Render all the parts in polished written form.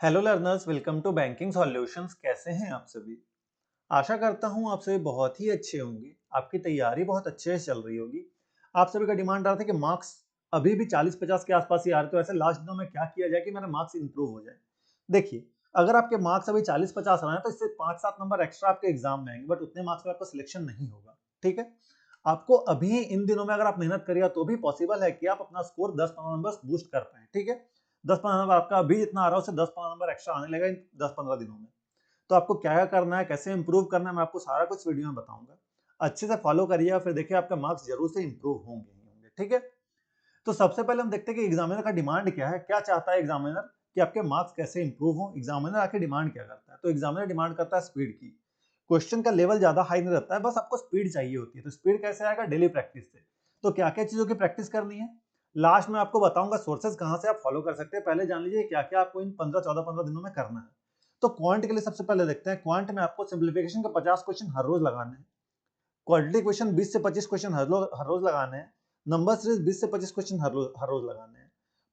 Hello learners, welcome to banking solutions. कैसे हैं आप सभी? आशा करता हूं आप सभी बहुत ही अच्छे होंगे। आपकी तैयारी बहुत अच्छे से चल रही होगी। आप सभी का डिमांड रहा था कि मार्क्स अभी भी 40-50 के आसपास ही आ रहे, तो ऐसे लास्ट दिनों में क्या किया जाए कि मेरा मार्क्स इंप्रूव हो जाए। देखिए, अगर आपके मार्क्स अभी 40-50 रहे हैं तो इससे 5-7 नंबर एक्स्ट्रा आपके एग्जाम में आएंगे, बट उतने मार्क्स में आपका सिलेक्शन नहीं होगा। ठीक है, आपको अभी इन दिनों में अगर आप मेहनत करिए तो भी पॉसिबल है कि आप अपना स्कोर 10-15 नंबर बूस्ट कर पाए। ठीक है, 10-15 नंबर आपका अभी जितना आ रहा है उससे 10-15 नंबर एक्स्ट्रा आने लगेगा इन 10-15 दिनों में। तो आपको क्या करना है, कैसे इंप्रूव करना है, मैं आपको सारा कुछ वीडियो में बताऊंगा। अच्छे से फॉलो करिए, फिर देखिए आपका मार्क्स जरूर से इंप्रूव होंगे ही होंगे। ठीक है, तो सबसे पहले हम देखते हैं कि एग्जामिनर का डिमांड क्या है, क्या चाहता है एग्जामिनर कि आपके मार्क्स कैसे इंप्रूव हो। एग्जामिनर आखिर डिमांड क्या करता है? तो एग्जामिनर डिमांड करता है स्पीड की। क्वेश्चन का लेवल ज्यादा हाई नहीं रहता है, बस आपको स्पीड चाहिए होती है। तो स्पीड कैसे आएगा? डेली प्रैक्टिस से। तो क्या क्या चीजों की प्रैक्टिस करनी है, लास्ट में आपको बताऊंगा सोर्सेज कहां से आप फॉलो कर सकते हैं। पहले जान लीजिए क्या क्या आपको इन 15-14-15 दिनों में करना है। तो क्वांट के लिए सबसे पहले देखते हैं। क्वांट में आपको सिंप्लीफिकेशन के 50 क्वेश्चन हर रोज लगाने हैं। क्वाड्रेटिक क्वेश्चन 20 से 25 क्वेश्चन हर रोज लगाने हैं। नंबर सीरीज 20 से 25 क्वेश्चन हर रोज लगाने हैं।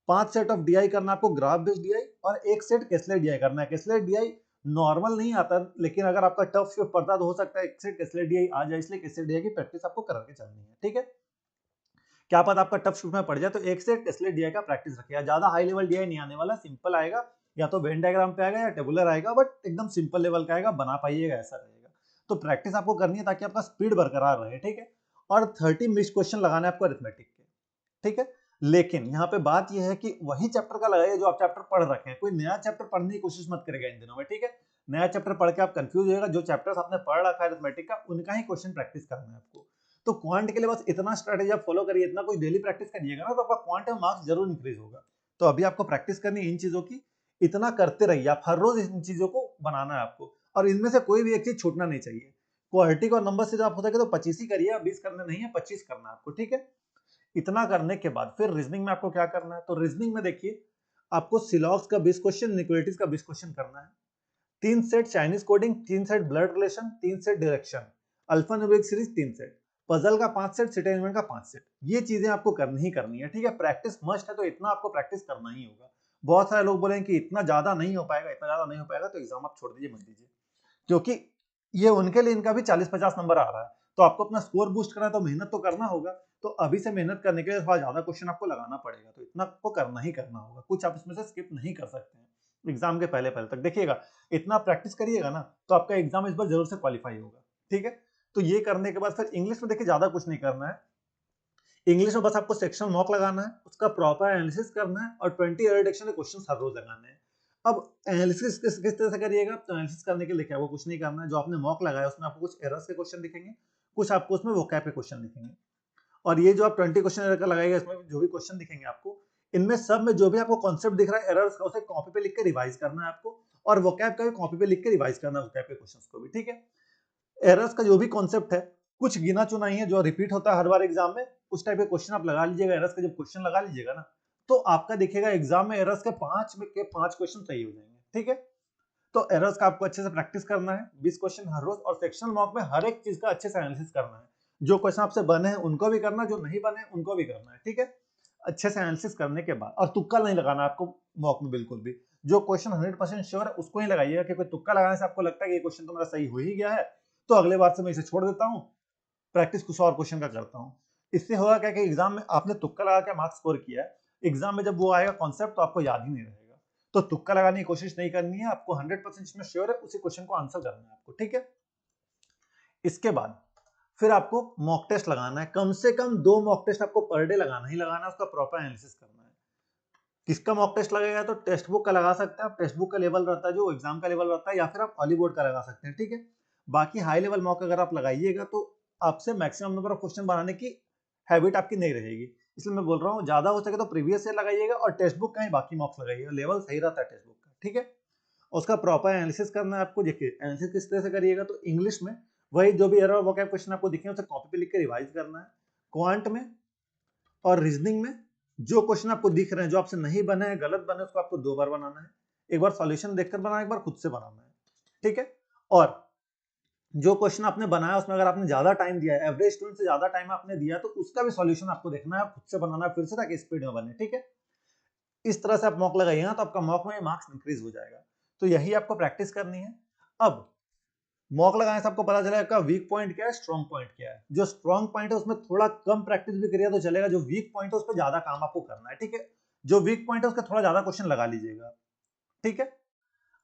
5 सेट ऑफ डीआई करना आपको, ग्राफ बेस्ड डीआई, और एक सेट कैसलेट डीआई करना है। कैसलेट डीआई नॉर्मल नहीं आता, लेकिन अगर आपका टफ शिफ्ट पड़ता है तो हो सकता है एक सेट कैसलेट डीआई आ जाए, इसलिए कैसलेट डीआई की प्रैक्टिस आपको करके चलनी है। ठीक है, क्या पता आपका टफ शिफ्ट में पड़ जाए, तो एक सेट कैसलेट डीआई का प्रैक्टिस रखिए। ज्यादा हाई लेवल डीआई नहीं आने वाला, सिंपल आएगा, या तो वेन डायग्राम पे आएगा या टेबुलर आएगा, बट एकदम सिंपल लेवल का आएगा, बना पाइएगा ऐसा रहेगा। तो प्रैक्टिस आपको करनी है ताकि आपका स्पीड बरकरार रहे। ठीक है, और 30 मिक्स क्वेश्चन लगाना है आपको अरिथमेटिक के। ठीक है, लेकिन यहाँ पे बात यह है कि वही चैप्टर का लगाइए जो आप चैप्टर पढ़ रखे हैं। कोई नया चैप्टर पढ़ने की कोशिश मत करेगा इन दिनों में। ठीक है, नया चैप्टर पढ़ के आप कंफ्यूज होगा। जो चैप्टर्स आपने पढ़ रखा है अरिथमेटिक का, उनका ही क्वेश्चन प्रैक्टिस करना है आपको। तो क्वांट के लिए बस इतना स्ट्रेटेजी आप फॉलो करिए, इतना कोई डेली प्रैक्टिस करिएगा ना, तो आपका क्वांट में मार्क्स जरूर इंक्रीज होगा। तो अभी आपको प्रैक्टिस करनी है इन चीजों की, इतना करते रहिए आप। हर रोज इन चीजों को बनाना है आपको, और इनमें से कोई भी एक चीज छूटना नहीं चाहिए। क्वालिटी और नंबर से जो आप हो सके तो 25 ही करिए, 20 करने नहीं है, 25 करना है आपको। ठीक है, इतना करने के बाद फिर रीजनिंग में आपको क्या करना है? तो रीजनिंग में देखिए, आपको सिलॉक्स का 20 क्वेश्चन, इनइक्वालिटीज का 20 क्वेश्चन करना है। 3 set Chinese coding, 3 set blood relation, 3 set direction, alpha numeric series 3 set, puzzle का 5 सेट, सिट एलिमेंट का 5 सेट। ये चीजें आपको करनी ही करनी है। ठीक है, प्रैक्टिस मस्ट है, तो इतना आपको प्रैक्टिस करना ही होगा। बहुत सारे लोग बोलेंगे कि इतना ज्यादा नहीं हो पाएगा, इतना ज्यादा नहीं हो पाएगा, तो एग्जाम आप छोड़ दीजिए, मत दीजिए, क्योंकि ये उनके लिए इनका भी 40-50 नंबर आ रहा है। तो आपको अपना स्कोर बूस्ट करना है तो मेहनत तो करना होगा। तो अभी से मेहनत करने के लिए थोड़ा ज्यादा क्वेश्चन आपको लगाना पड़ेगा, तो इतना आपको करना ही करना होगा। कुछ आप इसमें से स्किप नहीं कर सकते हैं एग्जाम के पहले पहले तक। देखिएगा, इतना प्रैक्टिस करिएगा ना, तो आपका एग्जाम इस बार जरूर से क्वालिफाई होगा। ठीक है, तो ये करने के बाद फिर इंग्लिश में देखिए ज्यादा कुछ नहीं करना है। इंग्लिश में बस आपको सेक्शन मॉक लगाना है, उसका प्रॉपर एनालिसिस करना है, और 20 एरर डिटेक्शन के क्वेश्चन हर रोज लगाने हैं। अब एनालिसिस किस तरह से करिएगा? तो एनालिसिस करने के लिए क्या, वो कुछ नहीं करना है। जो आपने मॉक लगाया उसमें आपको कुछ एरर्स के क्वेश्चन दिखेंगे, कुछ आपको उसमें वोकैब के क्वेश्चन दिखेंगे। और ये जो आप 20 क्वेश्चन एरर का लगाएगा, इसमें जो भी क्वेश्चन दिखेंगे आपको, इनमें सब में जो भी आपको कॉन्सेप्ट दिख रहा है एरर्स का, उसे कॉपी पे लिख के रिवाइज करना है आपको। और वोकैब का भी कॉपी पे लिख के रिवाइज करना है, वोकैब के क्वेश्चंस को भी। ठीक है, एरर्स का जो भी कॉन्सेप्ट है, कुछ गिना चुना ही है जो रिपीट होता है हर बार एग्जाम में, उस टाइप के क्वेश्चन आप लगा लीजिएगा। एरर्स का जब क्वेश्चन लगा लीजिएगा ना, तो आपका दिखेगा एग्जाम में एरर्स के 5 में के 5 क्वेश्चन सही हो जाएंगे। ठीक है, तो एरर्स का आपको अच्छे से प्रैक्टिस करना है, 20 क्वेश्चन हर रोज, और सेक्शन मॉक में हर एक चीज का अच्छे से एनालिसिस करना है। जो क्वेश्चन आपसे बने हैं उनको भी करना है, जो नहीं बने हैं उनको भी करना है। ठीक है, अच्छे से एनालिसिस करने के बाद, और तुक्का नहीं लगाना आपको मॉक में बिल्कुल भी। जो क्वेश्चन 100% श्योर है उसको ही लगाइएगा, क्योंकि तुक्का लगाने से आपको लगता है कि ये क्वेश्चन तो मेरा सही हो ही गया है, तो अगले बार से मैं इसे छोड़ देता हूँ, प्रैक्टिस कुछ और क्वेश्चन का करता हूँ। इससे होगा क्या कि एग्जाम में आपने तुक्का लगा के मार्क्स स्कोर किया है, एग्जाम में जब वो आएगा कॉन्सेप्ट तो आपको याद ही नहीं रहेगा। तो तुक्का लगाने की कोशिश नहीं करनी है आपको, 100% इसमें श्योर है उसी क्वेश्चन को आंसर करना है आपको। ठीक है, इसके बाद फिर आपको मॉक टेस्ट लगाना है। कम से कम 2 मॉक टेस्ट आपको पर डे लगाना ही लगाना है, उसका प्रॉपर एनालिसिस करना है। किसका मॉक टेस्ट लगेगा? तो टेक्स्ट बुक का लगा सकते हैं आप। टेक्स्ट बुक का लेवल रहता है जो एग्जाम का लेवल रहता है, या फिर आप हॉली बोर्ड का लगा सकते हैं। ठीक है, बाकी हाई लेवल मॉक अगर आप लगाइएगा तो आपसे मैक्सिमम नंबर ऑफ क्वेश्चन बनाने की हैबिट आपकी नहीं रहेगी। इसलिए मैं बोल रहा हूँ, ज्यादा हो सके तो प्रीवियस ईयर लगाइएगा, और टेक्स्ट बुक का ही बाकी मॉक्स लगाइएगा, लेवल सही रहता है टेक्स्ट बुक का। ठीक है, और उसका प्रॉपर एनालिसिस करना है आपको। देखिए, एनालिसिस किस तरह से करिएगा? तो इंग्लिश में वही जो भी एरर वोकैब क्वेश्चन आपको दिखे उसे कॉपी पे लिख के रिवाइज करना है। क्वांट में और रीजनिंग में जो क्वेश्चन आपको दिख रहे हैं, जो आपसे नहीं बने हैं, गलत बने, उसको आपको 2 बार बनाना है। एक बार सॉल्यूशन देखकर बनाना है, एक बार खुद से बनाना है। ठीक है, और जो क्वेश्चन आपने बनाया उसमें अगर आपने ज्यादा टाइम दिया है, एवरेज स्टूडेंट से ज्यादा टाइम आपने दिया, तो उसका भी सॉल्यूशन आपको देखना है, खुद से बनाना है फिर से, ताकि स्पीड में बने। ठीक है, इस तरह से आप मॉक लगाइए ना तो आपका मॉक में मार्क्स इंक्रीज हो जाएगा। तो यही आपको प्रैक्टिस करनी है। अब मॉक लगाने से आपको पता चलेगा आपका वीक पॉइंट क्या है, स्ट्रॉन्ग पॉइंट क्या है। जो स्ट्रॉन्ग पॉइंट है उसमें थोड़ा कम प्रैक्टिस भी करिए तो चलेगा, जो वीक पॉइंट है उस पर ज्यादा काम आपको करना है, ठीक है। जो वीक पॉइंट है उसका थोड़ा ज्यादा क्वेश्चन लगा लीजिएगा, ठीक है।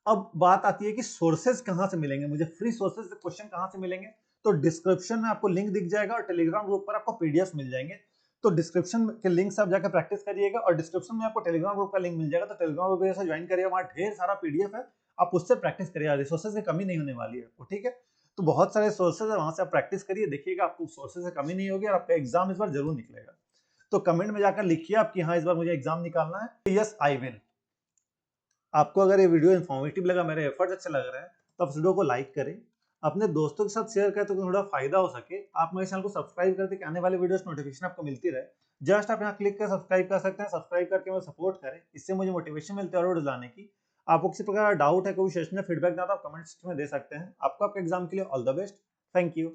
अब बात आती है कि सोर्सेज कहां से मिलेंगे, मुझे फ्री सोर्सेज से क्वेश्चन कहां से मिलेंगे। तो डिस्क्रिप्शन में आपको लिंक दिख जाएगा और टेलीग्राम ग्रुप पर आपको पीडीएफ मिल जाएंगे। तो डिस्क्रिप्शन के लिंक से आप जाकर प्रैक्टिस करिएगा और डिस्क्रिप्शन में आपको टेलीग्राम ग्रुप का लिंक मिल जाएगा। तो टेलीग्राम ग्रुप से ज्वाइन करिएगा, वहां ढेर सारा पीडीएफ है, आप उससे प्रैक्टिस करिएगा, रिसोर्सेज की कमी नहीं होने वाली है आपको, ठीक है। तो बहुत सारे सोर्सेज है, वहां से आप प्रैक्टिस करिए, देखिएगा आपको सोर्सेज से कमी नहीं होगी और आपका एग्जाम इस बार जरूर निकलेगा। तो कमेंट में जाकर लिखिए आप कि हाँ इस बार मुझे एग्जाम निकालना है, यस आई विल। आपको अगर ये वीडियो इन्फॉर्मेटिव लगा, मेरे एफर्ट्स अच्छे लग रहे हैं, तो आप इस वीडियो को लाइक करें, अपने दोस्तों के साथ शेयर करें तो थोड़ा फायदा हो सके। आप मेरे चैनल को सब्सक्राइब करते कि आने वाले वीडियोस नोटिफिकेशन आपको मिलती रहे। जस्ट आप यहाँ क्लिक कर सब्सक्राइब कर सकते हैं, सब्सक्राइब करके मुझे सपोर्ट करें, इससे मुझे मोटिवेशन मिलती है और वीडियो लाने की। आपको किसी प्रकार का डाउट है, कोई सेशन में फीडबैक देना, तो आप कमेंट सेक्शन में दे सकते हैं। आपको आपके एग्जाम के लिए all the best. Thank you.